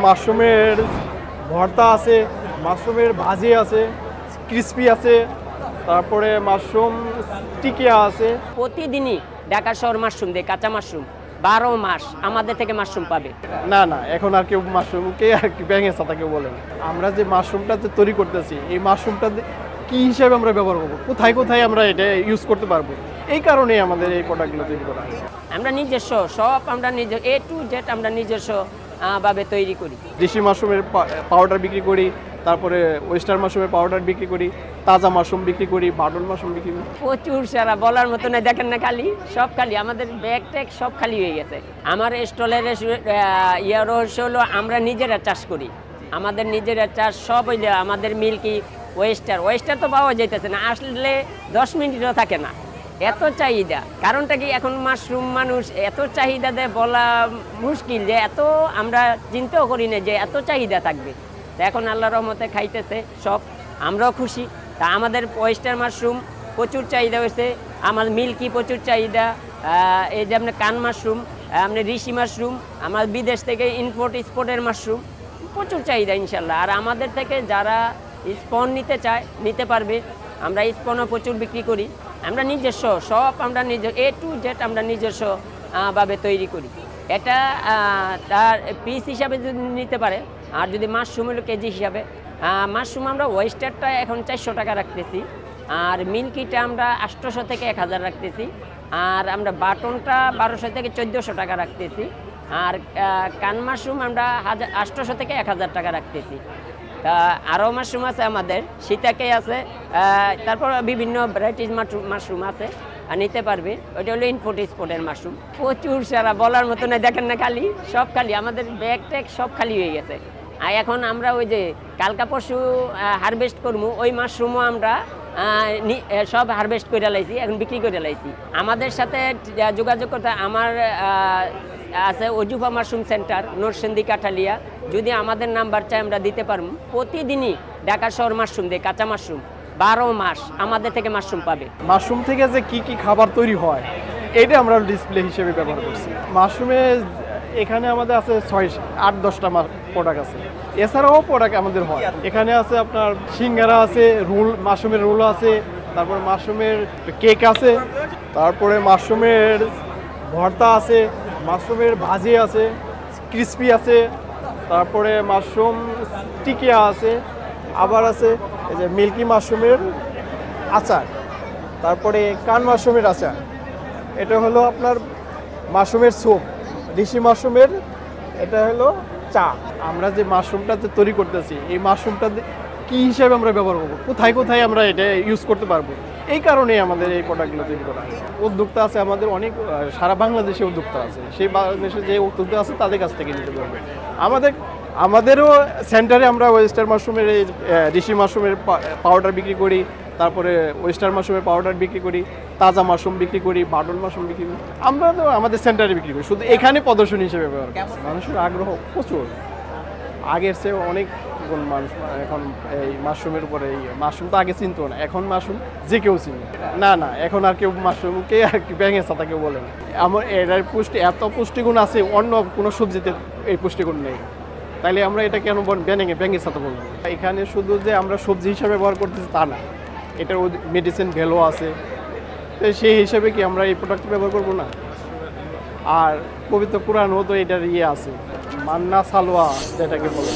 মাশরুমের ভর্তা আছে, মাশরুমের ভাজি আছে, ক্রিসপি আছে, তারপরে মাশরুম টিকিয়া আছে। প্রতিদিনই ঢাকা শহর মাশরুম দেয়, কাঁচা মাশরুম 12 মাস আমাদের থেকে মাশরুম পাবে। না না, এখন আর কেউ মাশরুমকে আর কি ব্যাঙের ছাতা কেউ বলে না। আমরা যে মাশরুমটা যে তৈরি করতেছি, এই মাশরুমটা কি হিসাবে আমরা ব্যবহার করবো, কোথায় কোথায় আমরা এটা ইউজ করতে পারবো, এই কারণেই আমাদের এই প্রোডাক্টগুলো তৈরি করা। আমরা নিজস্ব সব, আমরা নিজের A to Z আমরা নিজস্ব ভাবে তৈরি করি। দেশি মাশরুমের পাউডার বিক্রি করি, তারপরে ওয়েস্টার্ন মাশরুমের পাউডার বিক্রি করি, তাজা মাশরুম বিক্রি করি, বাটন মাশরুম বিক্রি করি। প্রচুর সারা বলার মতো না, দেখেন না খালি সব খালি, আমাদের ব্যাগ ট্যাগ সব খালি হয়ে গেছে। আমার স্টলের রহস্য হলো আমরা নিজেরা চাষ করি, আমাদের নিজেরা চাষ সব হইলে আমাদের মিল্কি ওয়েস্টার তো পাওয়া যাইতেছে না, আসলে 10 মিনিটও থাকে না, এত চাহিদা। কারণটা কি, এখন মাশরুম মানুষ এত চাহিদা দেয় বলা মুশকিল, যে এত আমরা চিন্তাও করি না যে এত চাহিদা থাকবে। তা এখন আল্লাহর রহমতে খাইতেছে সব, আমরাও খুশি। তা আমাদের ওয়েস্টার মাশরুম প্রচুর চাহিদা হয়েছে, আমার মিল্কি প্রচুর চাহিদা, এই যে আপনার কান মাশরুম, আপনার ঋষি মাশরুম, আমার বিদেশ থেকে এক্সপোর্টের মাশরুম প্রচুর চাহিদা ইনশাল্লাহ। আর আমাদের থেকে যারা স্পন নিতে চায় নিতে পারবে, আমরা স্পনও প্রচুর বিক্রি করি। আমরা নিজস্ব সব, আমরা A to Z আমরা নিজস্ব ভাবে তৈরি করি। এটা তার পিস হিসাবে যদি নিতে পারে, আর যদি মাশরুম হলো কেজি হিসাবে, মাশরুম আমরা ওয়েস্টারটা এখন 400 টাকা রাখতেছি, আর মিল্কিটা আমরা 800 থেকে 1000 রাখতেছি, আর আমরা বাটনটা 1200 থেকে 1400 টাকা রাখতেছি, আর কান মাশরুম আমরা 800 থেকে 1000 টাকা রাখতেছি। তা আরও মাশরুম আছে আমাদের, সীতাকে আছে, তারপর বিভিন্ন ভ্যারাইটিস মাশরুম আছে, আর নিতে পারবে। ওইটা হলো এক্সপোর্টের মাশরুম, প্রচুর সারা বলার মতো না, দেখেন না খালি সব খালি, আমাদের ব্যাগ ট্যাগ সব খালি হয়ে গেছে। আর এখন আমরা ওই যে কালকা পরশু হারভেস্ট করবো, ওই মাশরুমও আমরা সব হারভেস্ট করে লাইছি, এখন বিক্রি করে লাইছি। আমাদের সাথে যোগাযোগ করতে আমার আছে অজুফা মাশরুম সেন্টার, নরসিংদী কাঠালিয়া। যদি আমাদের নাম্বার চাই আমরা দিতে পারবো। প্রতিদিনই ঢাকা শহর মাশরুম দেয়, কাঁচা মাশরুম 12 মাস আমাদের থেকে মাশরুম পাবে। মাশরুম থেকে যে কি কি খাবার তৈরি হয়, এটা আমরা ডিসপ্লে হিসেবে ব্যবহার করছি। মাশরুমে এখানে আমাদের আছে 8-10টা প্রোডাক্ট আছে, এছাড়াও প্রোডাক্ট আমাদের হয়। এখানে আছে আপনার সিঙ্গারা আছে, রোল, মাশরুমের রোল আছে, তারপরে মাশরুমের কেক আছে, তারপরে মাশরুমের ভর্তা আছে, মাশরুমের ভাজি আছে, ক্রিসপি আছে, তারপরে মাশরুম টিকিয়া আছে, আবার আছে এই যে মিল্কি মাশরুমের আচার, তারপরে কান মাশরুমের আচার, এটা হলো আপনার মাশরুমের স্যুপ, দেশি মাশরুমের এটা হলো চা। আমরা যে মাশরুমটা তৈরি করতেছি, এই মাশরুমটা কি হিসাবে আমরা ব্যবহার করবো, কোথায় কোথায় আমরা এটা ইউজ করতে পারবো, এই কারণেই আমাদের এই প্রোডাক্টগুলো তৈরি করা। উদ্যোক্তা আছে আমাদের অনেক, সারা বাংলাদেশে উদ্যোক্তা আছে, সেই বাংলাদেশে যে উদ্যোক্তা আছে তাদের কাছ থেকে নিতে পারবে। আমাদেরও সেন্টারে আমরা ওয়েস্টার্ন মাশরুমের, এই ঋষি মাশরুমের পাউডার বিক্রি করি, তারপরে ওয়েস্টার্ন মাশরুমের পাউডার বিক্রি করি, তাজা মাশরুম বিক্রি করি, বাটন মাশরুম বিক্রি করি। আমরা তো আমাদের সেন্টারে বিক্রি করি, শুধু এখানে প্রদর্শনী হিসেবে ব্যবহার করি। মানুষের আগ্রহ প্রচুর, আগের চেয়ে অনেক মানুষ এখন এই মাশরুমের উপরে, এই মাশরুম তো আগে চিনতো না, এখন মাশরুম যে কেউ চিনে। না না, এখন আর কেউ মাশরুমকে আর কি ব্যাঙের ছাতা কেউ বলে না। আমার এটার এত পুষ্টিগুণ আছে, অন্য কোনো সবজিতে এই পুষ্টিগুণ নেই, তাইলে আমরা এটা কেন ব্যাঙের ছাতা বলবো? এখানে শুধু যে আমরা সবজি হিসাবে ব্যবহার করতেছি তা না, এটার মেডিসিন ভ্যালু আছে, তো সেই হিসাবে কি আমরা এই প্রোডাক্ট ব্যবহার করবো না? আর পবিত্র কুরআনও তো এটার আছে, মান্না সালোয়া যেটাকে বলে।